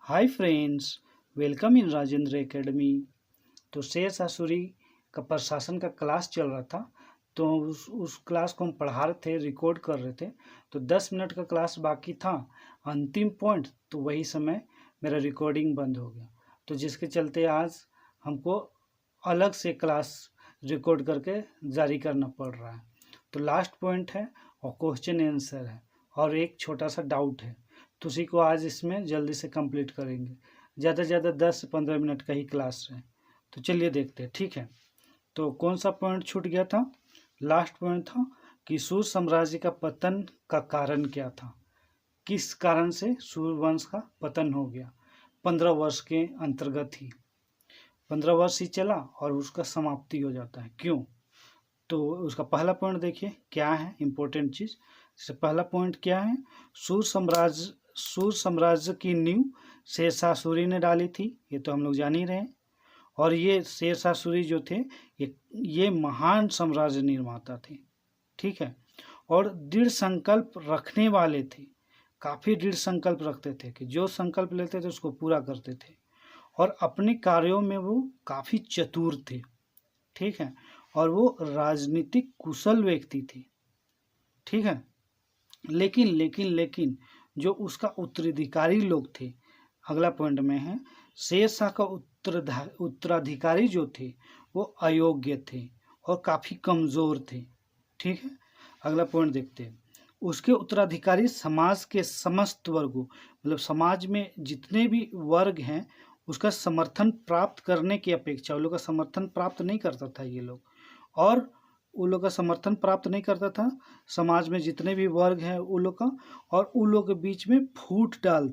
Hi friends, welcome in Rajendra academy. तो शेर शाह का प्रशासन का क्लास चल रहा था। तो उस क्लास को हम पढ़ा रहे थे, रिकॉर्ड कर रहे थे। तो 10 मिनट का क्लास बाकी था, अंतिम पॉइंट। तो वही समय मेरा रिकॉर्डिंग बंद हो गया। तो जिसके चलते आज हमको अलग से क्लास रिकॉर्ड करके जारी करना पड़ रहा है। तो लास्ट पॉइंट है और क्वेश्चन आंसर है और एक छोटा सा डाउट है। तो उसी को आज इसमें जल्दी से कंप्लीट करेंगे। ज़्यादा से ज़्यादा 10 से 15 मिनट का ही क्लास है। तो चलिए देखते हैं, ठीक है। तो कौन सा पॉइंट छूट गया था? लास्ट पॉइंट था कि सूर्य साम्राज्य का पतन का कारण क्या था। किस कारण से सूर्यवंश का पतन हो गया? 15 वर्ष के अंतर्गत ही 15 वर्ष ही चला और उसका समाप्ति हो जाता है। क्यों? तो उसका पहला पॉइंट देखिए क्या है, इंपॉर्टेंट चीज़। जैसे पहला पॉइंट क्या है, सूर्य साम्राज्य की नींव शेरशाह सूरी ने डाली थी। ये तो हम लोग जान ही रहे हैं। और ये शेरशाह सूरी जो थे ये महान साम्राज्य निर्माता थे, ठीक है। और दृढ़ संकल्प रखने वाले थे, काफ़ी दृढ़ संकल्प रखते थे कि जो संकल्प लेते थे उसको पूरा करते थे। और अपने कार्यों में वो काफ़ी चतुर थे, ठीक है। और वो राजनीतिक कुशल व्यक्ति थे, ठीक है। लेकिन जो उसका उत्तराधिकारी लोग थे, अगला पॉइंट में है, शेरशाह का उत्तराधिकारी जो थे वो अयोग्य थे और काफ़ी कमज़ोर थे, ठीक है। अगला पॉइंट देखते हैं। उसके उत्तराधिकारी समाज के समस्त वर्गों, मतलब समाज में जितने भी वर्ग हैं उसका समर्थन प्राप्त करने की अपेक्षा, उन लोग का समर्थन प्राप्त नहीं करता था ये लोग। और उन लोग का समर्थन प्राप्त नहीं करता था समाज में जितने भी वर्ग हैं उन लोग का। और उन लोग के बीच में फूट डाल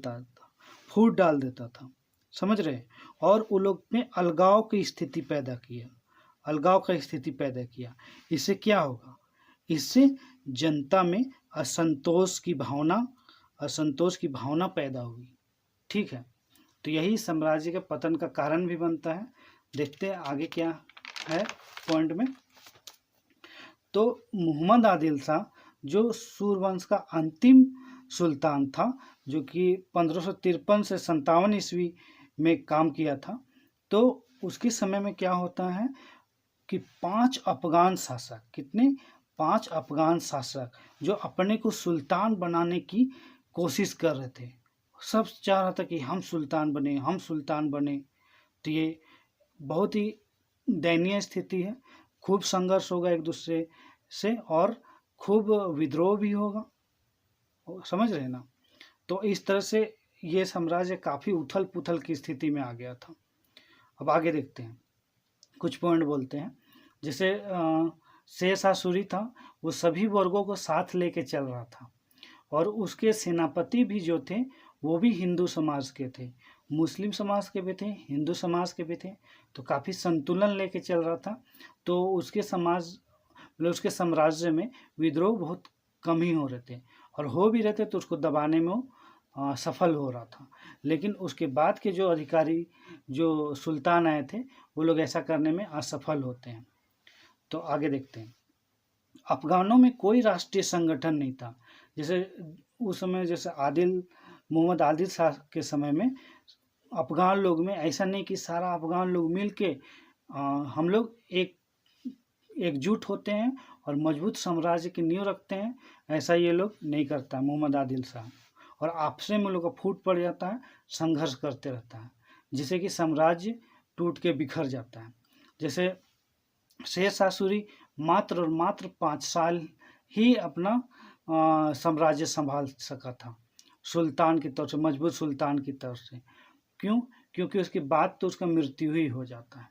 देता था, समझ रहे। और उन लोग में अलगाव की स्थिति पैदा किया, अलगाव का स्थिति पैदा किया। इससे क्या होगा? इससे जनता में असंतोष की भावना पैदा हुई, ठीक है। तो यही साम्राज्य के पतन का कारण भी बनता है। देखते हैं आगे क्या है पॉइंट में। तो मोहम्मद आदिल शाह जो सूर्यवंश का अंतिम सुल्तान था, जो कि 1553 से 57 ईस्वी में काम किया था। तो उसके समय में क्या होता है कि 5 अफगान शासक, कितने? 5 अफगान शासक जो अपने को सुल्तान बनाने की कोशिश कर रहे थे। सब चाह रहा था कि हम सुल्तान बने, हम सुल्तान बने। तो ये बहुत ही दयनीय स्थिति है। खूब संघर्ष होगा एक दूसरे से और खूब विद्रोह भी होगा, समझ रहे ना। तो इस तरह से ये साम्राज्य काफ़ी उथल पुथल की स्थिति में आ गया था। अब आगे देखते हैं, कुछ पॉइंट बोलते हैं। जैसे शेरशाह सूरी था, वो सभी वर्गों को साथ लेके चल रहा था। और उसके सेनापति भी जो थे वो भी हिंदू समाज के थे, मुस्लिम समाज के भी थे, हिंदू समाज के भी थे। तो काफ़ी संतुलन लेके चल रहा था। तो उसके समाज मतलब उसके साम्राज्य में विद्रोह बहुत कम ही हो रहे थे, और हो भी रहते तो उसको दबाने में वो सफल हो रहा था। लेकिन उसके बाद के जो अधिकारी, जो सुल्तान आए थे, वो लोग ऐसा करने में असफल होते हैं। तो आगे देखते हैं। अफगानों में कोई राष्ट्रीय संगठन नहीं था। जैसे उस समय, जैसे मोहम्मद आदिल शाह के समय में अफगान लोग में ऐसा नहीं कि सारा अफगान लोग मिल के हम लोग एकजुट होते हैं और मजबूत साम्राज्य की नींव रखते हैं। ऐसा ये लोग नहीं करता मोहम्मद आदिल शाह। और आपस में लोग का फूट पड़ जाता है, संघर्ष करते रहता है, जिससे कि साम्राज्य टूट के बिखर जाता है। जैसे शेरशाह सूरी मात्र और मात्र 5 साल ही अपना साम्राज्य संभाल सका था सुल्तान की तरफ से, मजबूत सुल्तान की तरफ से। क्यों? क्योंकि उसके बाद तो उसका मृत्यु ही हो जाता है।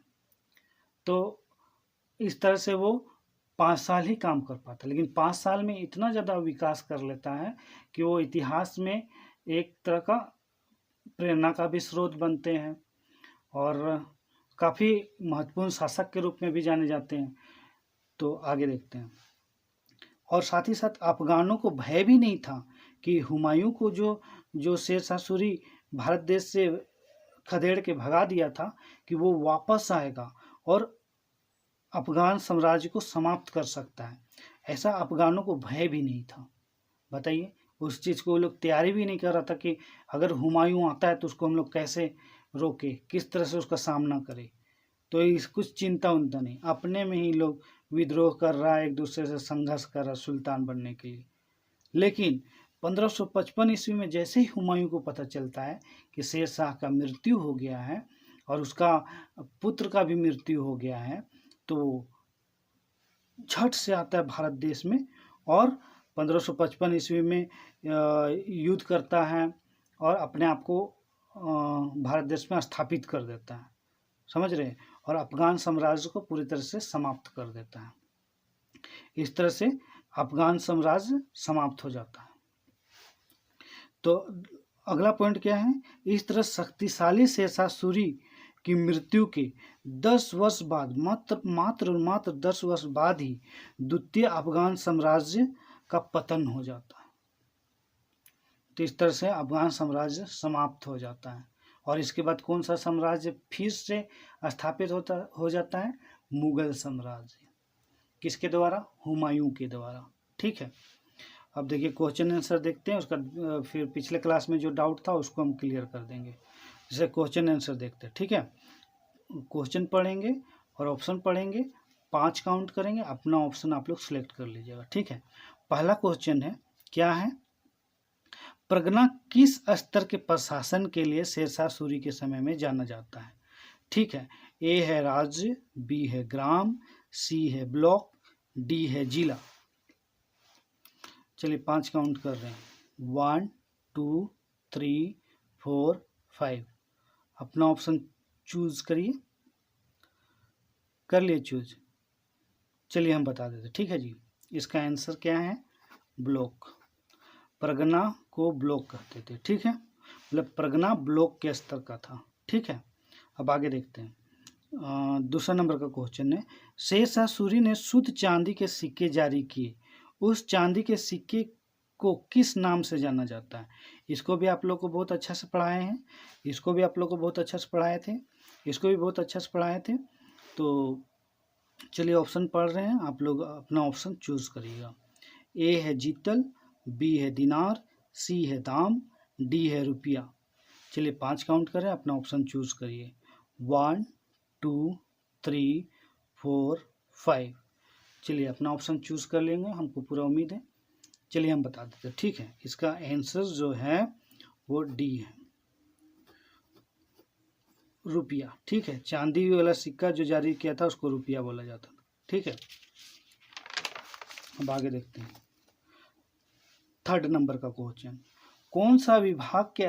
तो इस तरह से वो 5 साल ही काम कर पाता, लेकिन 5 साल में इतना ज़्यादा विकास कर लेता है कि वो इतिहास में एक तरह का प्रेरणा का भी स्रोत बनते हैं और काफ़ी महत्वपूर्ण शासक के रूप में भी जाने जाते हैं। तो आगे देखते हैं। और साथ ही साथ अफगानों को भय भी नहीं था कि हुमायूं को जो शेरशाह सूरी भारत देश से खदेड़ के भगा दिया था, कि वो वापस आएगा और अफगान साम्राज्य को समाप्त कर सकता है। ऐसा अफगानों को भय भी नहीं था। बताइए, उस चीज़ को वो लोग तैयारी भी नहीं कर रहा था कि अगर हुमायूं आता है तो उसको हम लोग कैसे रोके, किस तरह से उसका सामना करें। तो इस कुछ चिंता उनता नहीं, अपने में ही लोग विद्रोह कर रहा है, एक दूसरे से संघर्ष कर रहा है सुल्तान बनने के लिए। लेकिन 1555 ईस्वी में जैसे ही हुमायूं को पता चलता है कि शेर शाह का मृत्यु हो गया है और उसका पुत्र का भी मृत्यु हो गया है, तो झट से आता है भारत देश में और 1555 ईस्वी में युद्ध करता है और अपने आप को भारत देश में स्थापित कर देता है, समझ रहे हैं, और अफगान साम्राज्य को पूरी तरह से समाप्त कर देता है। इस तरह से अफगान साम्राज्य समाप्त हो जाता है। तो अगला पॉइंट क्या है, इस तरह शक्तिशाली शेरशाह सूरी की मृत्यु के 10 वर्ष बाद, मात्र 10 वर्ष बाद ही द्वितीय अफगान साम्राज्य का पतन हो जाता है। तो इस तरह से अफगान साम्राज्य समाप्त हो जाता है और इसके बाद कौन सा साम्राज्य फिर से स्थापित हो जाता है, मुगल साम्राज्य। किसके द्वारा, हुमायूं के द्वारा। ठीक है, अब देखिए क्वेश्चन आंसर देखते हैं, उसका फिर पिछले क्लास में जो डाउट था उसको हम क्लियर कर देंगे। जैसे क्वेश्चन आंसर देखते हैं, ठीक है, क्वेश्चन पढ़ेंगे और ऑप्शन पढ़ेंगे, 5 काउंट करेंगे, अपना ऑप्शन आप लोग सिलेक्ट कर लीजिएगा। ठीक है, पहला क्वेश्चन है, क्या है, परगना किस स्तर के प्रशासन के लिए शेरशाह सूरी के समय में जाना जाता है। ठीक है, ए है राज्य, बी है ग्राम, सी है ब्लॉक, डी है जिला। चलिए 5 काउंट कर रहे हैं, 1 2 3 4 5। अपना ऑप्शन चूज करिए, कर लिए चूज। चलिए हम बता देते, ठीक है जी, इसका आंसर क्या है, ब्लॉक। परगना को ब्लॉक कहते थे। ठीक है, मतलब परगना ब्लॉक के स्तर का था। ठीक है, अब आगे देखते हैं। दूसरा नंबर का क्वेश्चन है, शेरशाह सूरी ने शुद्ध चांदी के सिक्के जारी किए, उस चांदी के सिक्के को किस नाम से जाना जाता है। इसको भी आप लोग को बहुत अच्छा से पढ़ाए हैं, इसको भी आप लोग को बहुत अच्छा से पढ़ाए थे, इसको भी बहुत अच्छा से पढ़ाए थे। तो चलिए ऑप्शन पढ़ रहे हैं, आप लोग अपना ऑप्शन चूज करिएगा। ए है जीतल, बी है दिनार, सी है दाम, डी है रुपया। चलिए 5 काउंट करें, अपना ऑप्शन चूज करिए, 1 2 3 4 5। चलिए अपना ऑप्शन चूज कर लेंगे, हमको पूरा उम्मीद है। चलिए हम बता देते हैं। ठीक है, इसका आंसर जो है वो डी है, रुपया। ठीक है, चांदी वाला सिक्का जो जारी किया था उसको रुपया बोला जाता था। ठीक है, अब आगे देखते हैं। थर्ड नंबर का क्वेश्चन, कौन सा विभाग के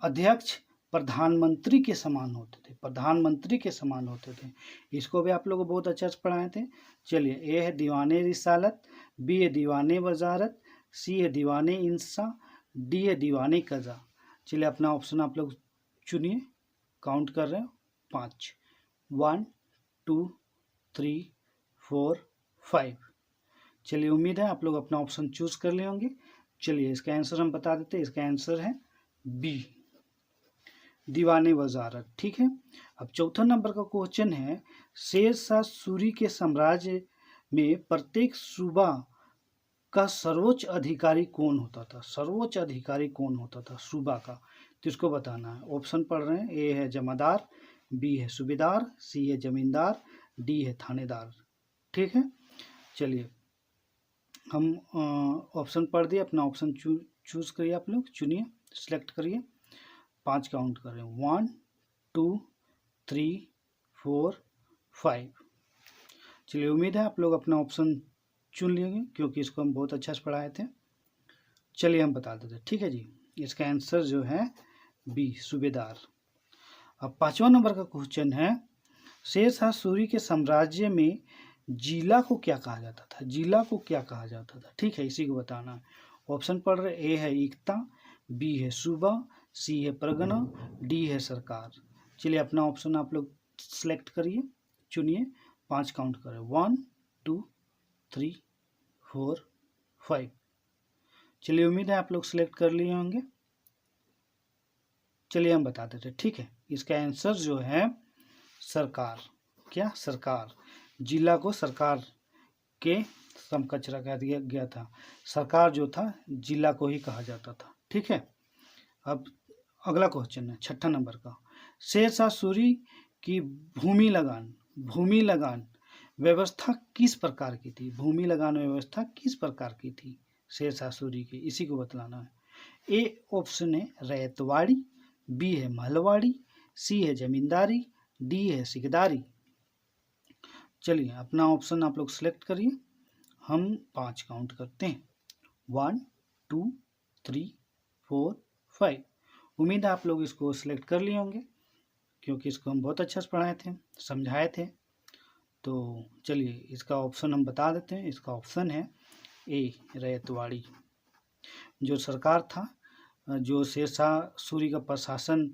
अध्यक्ष प्रधानमंत्री के समान होते थे, प्रधानमंत्री के समान होते थे। इसको भी आप लोग को बहुत अच्छा से पढ़ाए थे। चलिए, ए है दीवाने रिसालत, बी है दीवाने वजारत, सी है दीवाने इंसा, डी है दीवाने कज़ा। चलिए अपना ऑप्शन आप लोग चुनिए, काउंट कर रहे हो, 5 1 2 3 4 5। चलिए उम्मीद है आप लोग अपना ऑप्शन चूज कर लिए होंगे। चलिए इसका आंसर हम बता देते हैं, इसका आंसर है बी, दीवाने वजारत। ठीक है, अब चौथा नंबर का क्वेश्चन है, शेरशाह सूरी के साम्राज्य में प्रत्येक सूबा का सर्वोच्च अधिकारी कौन होता था, सर्वोच्च अधिकारी कौन होता था सूबा का, तो इसको बताना है। ऑप्शन पढ़ रहे हैं, ए है जमादार, बी है सूबेदार, सी है जमींदार, डी है थानेदार। ठीक है, चलिए हम ऑप्शन पढ़ दिए, अपना ऑप्शन चूज करिए, आप लोग चुनिए, सिलेक्ट करिए। 5 काउंट कर रहे हैं, 1 2 3 4 5। चलिए उम्मीद है आप लोग अपना ऑप्शन चुन लेंगे, क्योंकि इसको हम बहुत अच्छा से पढ़ाए थे। चलिए हम बता देते हैं। ठीक है जी, इसका आंसर जो है बी, सूबेदार। अब 5वां नंबर का क्वेश्चन है, शेरशाह सूरी के साम्राज्य में जिला को क्या कहा जाता था, जिला को क्या कहा जाता था। ठीक है, इसी को बताना है। ऑप्शन पढ़ रहे, ए है इक्ता, बी है सूबा, सी है परगना, डी है सरकार। चलिए अपना ऑप्शन आप लोग सेलेक्ट करिए, चुनिए, 5 काउंट करें, 1 2 3 4 5। चलिए उम्मीद है आप लोग सेलेक्ट कर लिए होंगे। चलिए हम बता देते हैं। ठीक है, इसका आंसर जो है सरकार। क्या, सरकार। जिला को सरकार के समकक्ष रखा गया था। सरकार जो था जिला को ही कहा जाता था। ठीक है, अब अगला क्वेश्चन है 6 नंबर का। शेरशाह सूरी की भूमि लगान व्यवस्था किस प्रकार की थी? भूमि लगान व्यवस्था किस प्रकार की थी शेरशाह सूरी की, इसी को बतलाना है। ए ऑप्शन है रैयतवाड़ी, बी है महलवाड़ी, सी है जमींदारी, डी है सिकदारी। चलिए अपना ऑप्शन आप लोग सिलेक्ट करिए, हम 5 काउंट करते हैं, 1 2 3 4 5। उम्मीद है आप लोग इसको सिलेक्ट कर लिए होंगे, क्योंकि इसको हम बहुत अच्छा से पढ़ाए थे, समझाए थे। तो चलिए इसका ऑप्शन हम बता देते हैं। इसका ऑप्शन है ए रैयतवाड़ी। जो सरकार था, जो शेरशाह सूरी का प्रशासन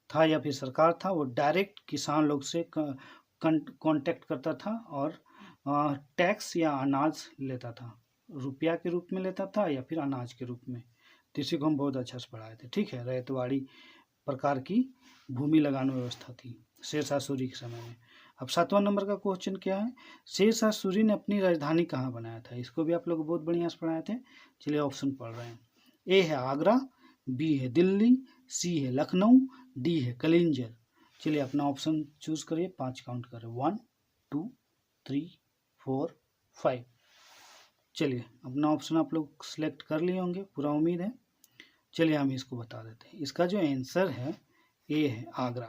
था या फिर सरकार था, वो डायरेक्ट किसान लोग से कांटेक्ट करता था और टैक्स या अनाज लेता था, रुपया के रूप में लेता था या फिर अनाज के रूप में। तो इसी को हम बहुत अच्छा से पढ़ाए थे। ठीक है, रैयतवाड़ी प्रकार की भूमि लगान व्यवस्था थी शेरशाह सूरी के समय में। अब 7वां नंबर का क्वेश्चन क्या है, शेरशाह सूरी ने अपनी राजधानी कहाँ बनाया था? इसको भी आप लोग बहुत बढ़िया से पढ़ाए थे। चलिए ऑप्शन पढ़ रहे हैं। ए है आगरा, बी है दिल्ली, सी है लखनऊ, डी है कलिंजर। चलिए अपना ऑप्शन चूज करिए, 5 काउंट करें, 1 2 3 4 5। चलिए अपना ऑप्शन आप लोग सिलेक्ट कर लिए होंगे, पूरा उम्मीद है। चलिए हम इसको बता देते हैं। इसका जो आंसर है ए है आगरा।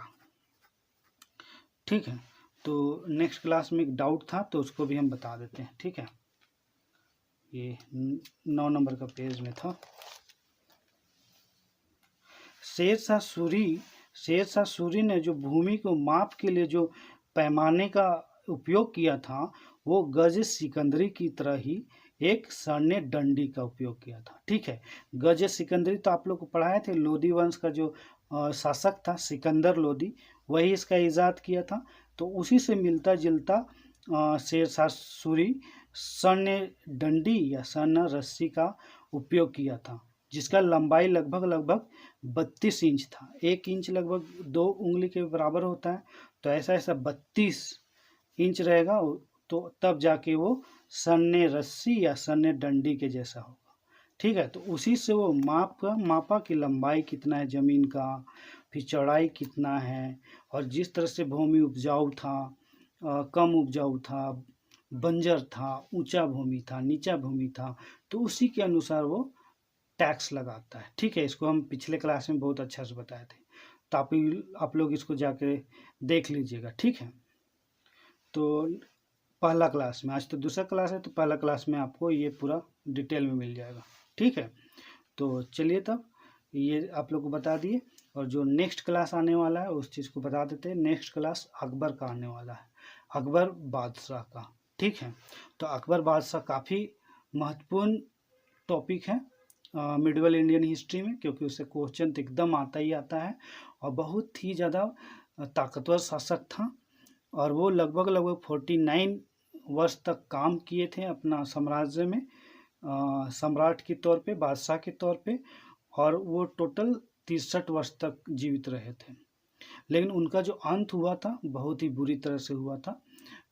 ठीक है, तो नेक्स्ट क्लास में एक डाउट था तो उसको भी हम बता देते हैं। ठीक है, ये 9 नंबर का पेज में था। शेरशाह सूरी ने जो भूमि को माप के लिए जो पैमाने का उपयोग किया था, वो गज सिकंदरी की तरह ही एक स्वर्णिम डंडी का उपयोग किया था। ठीक है, गज सिकंदरी तो आप लोग को पढ़ाए थे, लोदी वंश का जो शासक था सिकंदर लोदी, वही इसका ईजाद किया था। तो उसी से मिलता जुलता शेरशाह सूरी स्वर्ण डंडी या स्वर्ण रस्सी का उपयोग किया था, जिसका लंबाई लगभग 32 इंच था। 1 इंच लगभग 2 उंगली के बराबर होता है, तो ऐसा 32 इंच रहेगा, तो तब जाके वो स्वर्ण रस्सी या स्वर्ण डंडी के जैसा होगा। ठीक है, तो उसी से वो मापा कि लंबाई कितना है ज़मीन का, फिर चौड़ाई कितना है, और जिस तरह से भूमि उपजाऊ था, कम उपजाऊ था, बंजर था, ऊंचा भूमि था, नीचा भूमि था, तो उसी के अनुसार वो टैक्स लगाता है। ठीक है, इसको हम पिछले क्लास में बहुत अच्छा से बताए थे, तो आप लोग इसको जाके देख लीजिएगा। ठीक है, तो पहला क्लास में, आज तो दूसरा क्लास है, तो पहला क्लास में आपको ये पूरा डिटेल में मिल जाएगा। ठीक है, तो चलिए तब ये आप लोग को बता दिए, और जो नेक्स्ट क्लास आने वाला है उस चीज़ को बता देते हैं। नेक्स्ट क्लास अकबर का आने वाला है, अकबर बादशाह का। ठीक है, तो अकबर बादशाह काफ़ी महत्वपूर्ण टॉपिक है मिडिवल इंडियन हिस्ट्री में, क्योंकि उससे क्वेश्चन तो एकदम आता ही आता है, और बहुत ही ज़्यादा ताकतवर शासक था, और वो लगभग 49 वर्ष तक काम किए थे अपना साम्राज्य में, सम्राट के तौर पे, बादशाह के तौर पे, और वो टोटल 63 वर्ष तक जीवित रहे थे। लेकिन उनका जो अंत हुआ था बहुत ही बुरी तरह से हुआ था।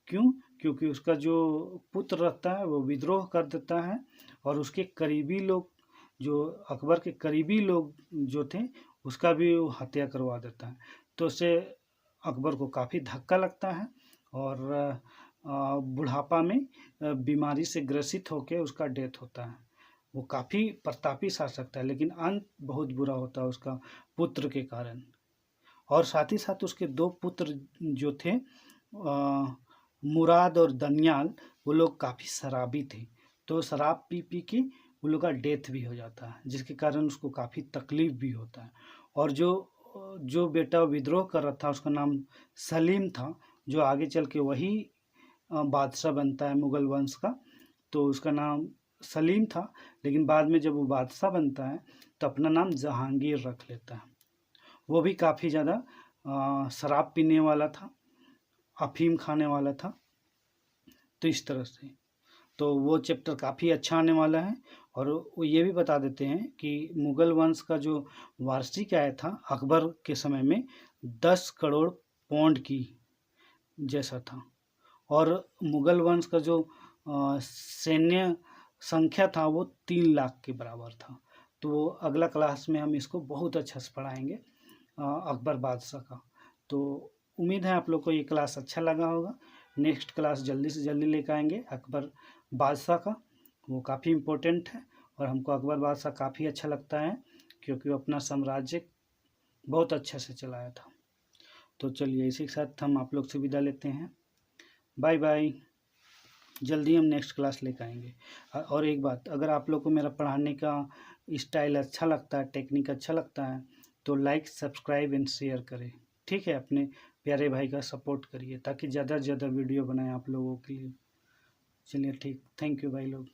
क्यों? क्योंकि उसका जो पुत्र रहता है वो विद्रोह कर देता है, और उसके करीबी लोग, जो अकबर के करीबी लोग जो थे, उसका भी वो हत्या करवा देता है। तो उससे अकबर को काफ़ी धक्का लगता है, और बुढ़ापा में बीमारी से ग्रसित होकर उसका डेथ होता है। वो काफ़ी प्रतापी शासक था, लेकिन अंत बहुत बुरा होता है उसका पुत्र के कारण। और साथ ही साथ उसके 2 पुत्र जो थे, मुराद और दनियाल, वो लोग काफ़ी शराबी थे, तो शराब पी के वो लोग का डेथ भी हो जाता है, जिसके कारण उसको काफ़ी तकलीफ भी होता है। और जो बेटा विद्रोह कर रहा था उसका नाम सलीम था, जो आगे चल के वही बादशाह बनता है मुग़ल वंश का, तो उसका नाम सलीम था। लेकिन बाद में जब वो बादशाह बनता है तो अपना नाम जहांगीर रख लेता है। वो भी काफ़ी ज़्यादा शराब पीने वाला था, अफीम खाने वाला था। तो इस तरह से तो वो चैप्टर काफ़ी अच्छा आने वाला है। और वो ये भी बता देते हैं कि मुग़ल वंश का जो वार्षिक आय था अकबर के समय में 10 करोड़ पौंड की जैसा था, और मुग़ल वंश का जो सैन्य संख्या था वो 3 लाख के बराबर था। तो अगला क्लास में हम इसको बहुत अच्छा से पढ़ाएंगे अकबर बादशाह का। तो उम्मीद है आप लोग को ये क्लास अच्छा लगा होगा। नेक्स्ट क्लास जल्दी से जल्दी लेकर आएंगे अकबर बादशाह का, वो काफ़ी इम्पोर्टेंट है और हमको अकबर बादशाह काफ़ी अच्छा लगता है क्योंकि वो अपना साम्राज्य बहुत अच्छे से चलाया था। तो चलिए इसी के साथ हम आप लोग से विदा लेते हैं। Bye bye. जल्दी हम नेक्स्ट क्लास लेकर आएंगे। और एक बात, अगर आप लोग को मेरा पढ़ाने का स्टाइल अच्छा लगता है, टेक्निक अच्छा लगता है, तो लाइक सब्सक्राइब एंड शेयर करें। ठीक है, अपने प्यारे भाई का सपोर्ट करिए ताकि ज़्यादा से ज़्यादा वीडियो बनाएं आप लोगों के लिए। चलिए ठीक, थैंक यू भाई लोग।